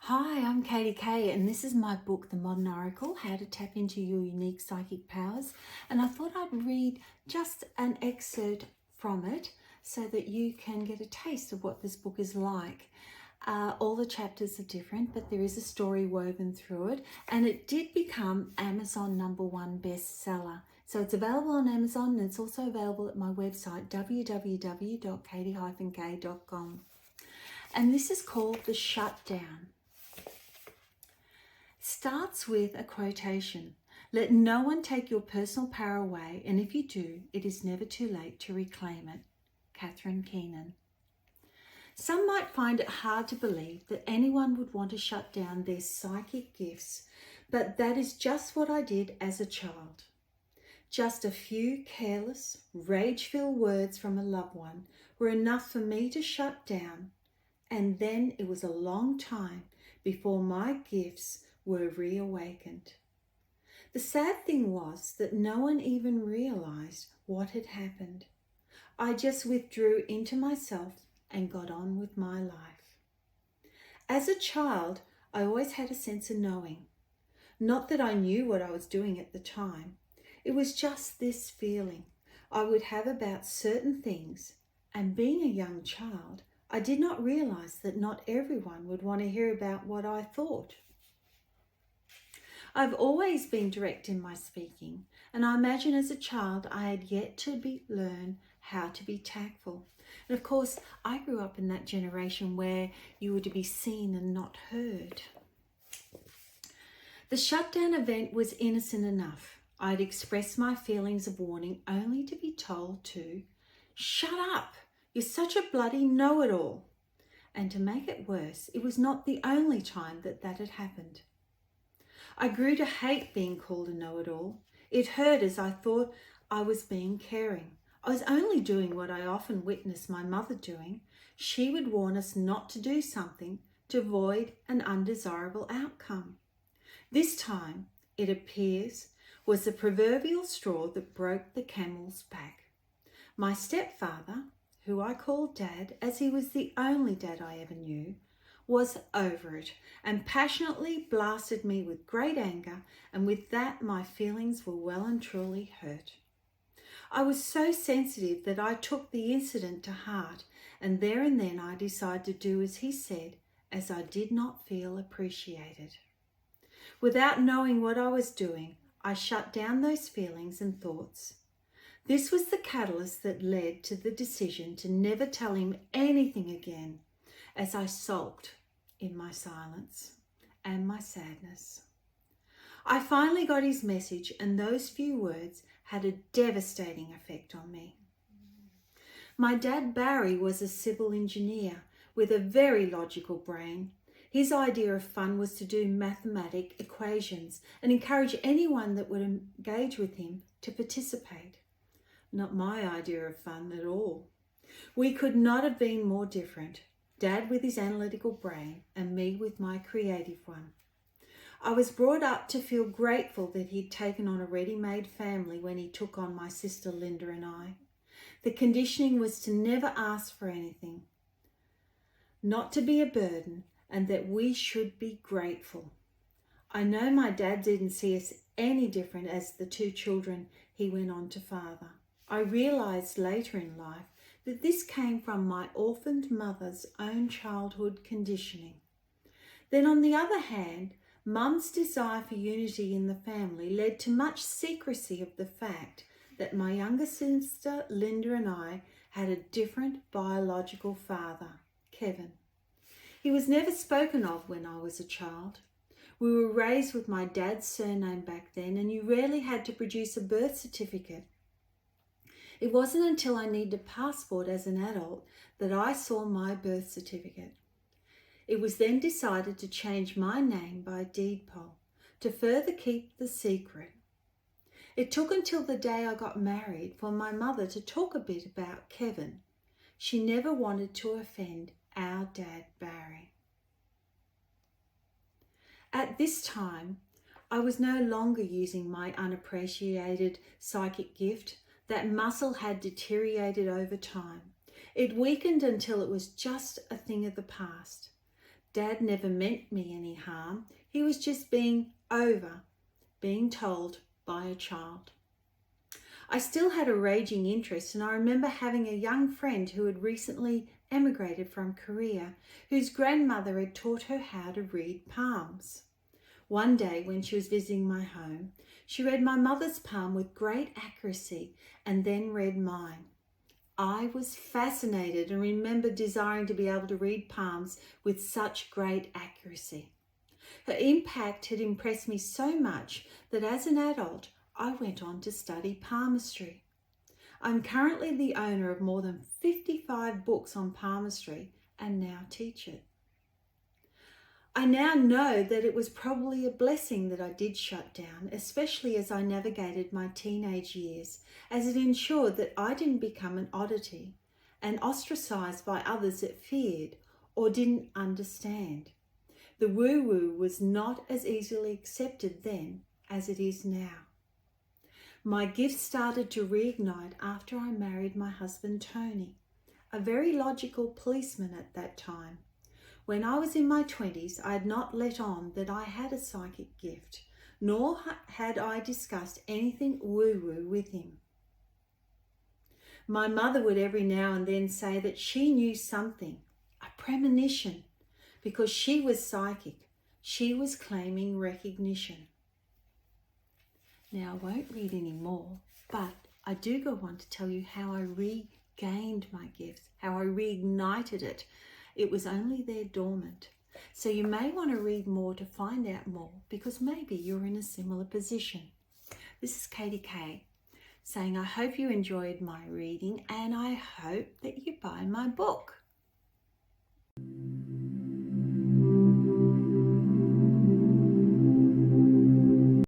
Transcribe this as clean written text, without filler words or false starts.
Hi, I'm Katy-K, and this is my book, The Modern Oracle, How to Tap into Your Unique Psychic Powers. And I thought I'd read just an excerpt from it so that you can get a taste of what this book is like. All the chapters are different, but there is a story woven through it, and it did become Amazon #1 bestseller. So it's available on Amazon, and it's also available at my website, www.katy-k.com. And this is called The Shutdown. Starts with a quotation. Let no one take your personal power away, and if you do, it is never too late to reclaim it. Catherine Keenan. Some might find it hard to believe that anyone would want to shut down their psychic gifts, but that is just what I did as a child. Just a few careless, rage-filled words from a loved one were enough for me to shut down, and then it was a long time before my gifts were reawakened. The sad thing was that no one even realized what had happened. I just withdrew into myself and got on with my life. As a child, I always had a sense of knowing. Not that I knew what I was doing at the time. It was just this feeling I would have about certain things, and being a young child, I did not realize that not everyone would want to hear about what I thought. I've always been direct in my speaking, and I imagine as a child I had yet to learn how to be tactful. And of course, I grew up in that generation where you were to be seen and not heard. The shutdown event was innocent enough. I'd expressed my feelings of warning only to be told to shut up. You're such a bloody know-it-all. And to make it worse, it was not the only time that had happened. I grew to hate being called a know-it-all. It hurt as I thought I was being caring. I was only doing what I often witnessed my mother doing. She would warn us not to do something to avoid an undesirable outcome. This time, it appears, was the proverbial straw that broke the camel's back. My stepfather, who I called Dad, as he was the only dad I ever knew, was over it and passionately blasted me with great anger, and with that my feelings were well and truly hurt. I was so sensitive that I took the incident to heart, and then I decided to do as he said, as I did not feel appreciated. Without knowing what I was doing, I shut down those feelings and thoughts. This was the catalyst that led to the decision to never tell him anything again, as I sulked in my silence and my sadness. I finally got his message, and those few words had a devastating effect on me. My dad, Barry, was a civil engineer with a very logical brain. His idea of fun was to do mathematic equations and encourage anyone that would engage with him to participate. Not my idea of fun at all. We could not have been more different. Dad with his analytical brain and me with my creative one. I was brought up to feel grateful that he'd taken on a ready-made family when he took on my sister Linda and I. The conditioning was to never ask for anything, not to be a burden, and that we should be grateful. I know my dad didn't see us any different as the two children he went on to father. I realized later in life that this came from my orphaned mother's own childhood conditioning. Then on the other hand, Mum's desire for unity in the family led to much secrecy of the fact that my younger sister Linda and I had a different biological father, Kevin. He was never spoken of when I was a child. We were raised with my dad's surname back then, and you rarely had to produce a birth certificate. It wasn't until I needed a passport as an adult that I saw my birth certificate. It was then decided to change my name by deed poll to further keep the secret. It took until the day I got married for my mother to talk a bit about Kevin. She never wanted to offend our dad, Barry. At this time, I was no longer using my unappreciated psychic gift. That muscle had deteriorated over time. It weakened until it was just a thing of the past. Dad never meant me any harm. He was just being told by a child. I still had a raging interest, and I remember having a young friend who had recently emigrated from Korea, whose grandmother had taught her how to read palms. One day when she was visiting my home, she read my mother's palm with great accuracy and then read mine. I was fascinated and remember desiring to be able to read palms with such great accuracy. Her impact had impressed me so much that as an adult, I went on to study palmistry. I'm currently the owner of more than 55 books on palmistry and now teach it. I now know that it was probably a blessing that I did shut down, especially as I navigated my teenage years, as it ensured that I didn't become an oddity and ostracized by others that feared or didn't understand. The woo-woo was not as easily accepted then as it is now. My gifts started to reignite after I married my husband Tony, a very logical policeman at that time. When I was in my 20s, I had not let on that I had a psychic gift, nor had I discussed anything woo-woo with him. My mother would every now and then say that she knew something, a premonition, because she was psychic. She was claiming recognition. Now, I won't read any more, but I do go on to tell you how I regained my gifts, how I reignited it. It was only there dormant. So you may want to read more to find out more, because maybe you're in a similar position. This is Katy-K saying I hope you enjoyed my reading and I hope that you buy my book.